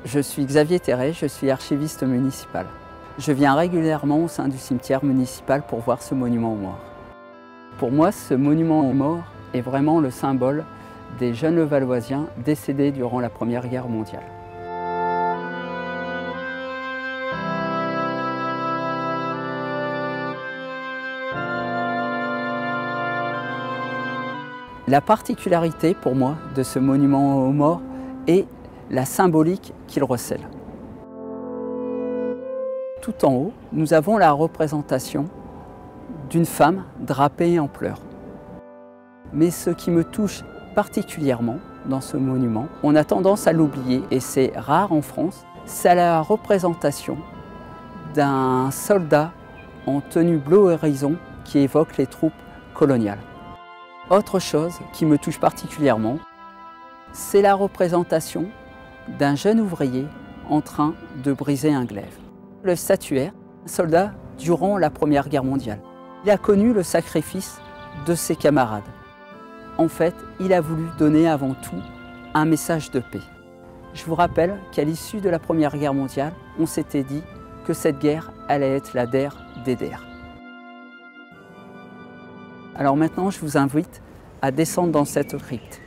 Je suis Xavier Terret, je suis archiviste municipal. Je viens régulièrement au sein du cimetière municipal pour voir ce monument aux morts. Pour moi, ce monument aux morts est vraiment le symbole des jeunes Levalloisiens décédés durant la Première Guerre mondiale. La particularité pour moi de ce monument aux morts est la symbolique qu'il recèle. Tout en haut, nous avons la représentation d'une femme drapée en pleurs. Mais ce qui me touche particulièrement dans ce monument, on a tendance à l'oublier et c'est rare en France, c'est la représentation d'un soldat en tenue bleu horizon qui évoque les troupes coloniales. Autre chose qui me touche particulièrement, c'est la représentation d'un jeune ouvrier en train de briser un glaive. Le statuaire, un soldat durant la Première Guerre mondiale. Il a connu le sacrifice de ses camarades. En fait, il a voulu donner avant tout un message de paix. Je vous rappelle qu'à l'issue de la Première Guerre mondiale, on s'était dit que cette guerre allait être la der des der. Alors maintenant, je vous invite à descendre dans cette crypte.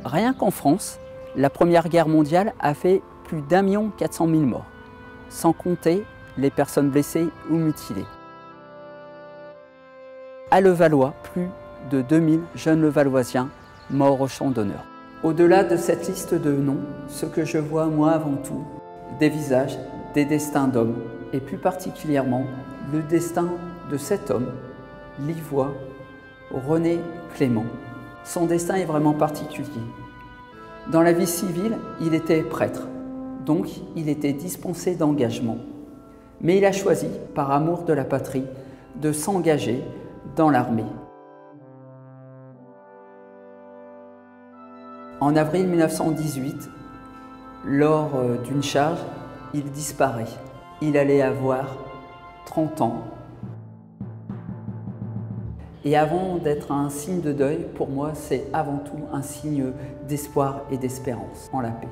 Rien qu'en France, la Première Guerre mondiale a fait plus d'1 400 000 morts, sans compter les personnes blessées ou mutilées. À Levallois, plus de 2000 jeunes Levalloisiens morts au champ d'honneur. Au-delà de cette liste de noms, ce que je vois moi avant tout, des visages, des destins d'hommes, et plus particulièrement le destin de cet homme, Livois René Clément. Son destin est vraiment particulier. Dans la vie civile, il était prêtre, donc il était dispensé d'engagement. Mais il a choisi, par amour de la patrie, de s'engager dans l'armée. En avril 1918, lors d'une charge, il disparaît. Il allait avoir 30 ans. Et avant d'être un signe de deuil, pour moi, c'est avant tout un signe d'espoir et d'espérance en la paix.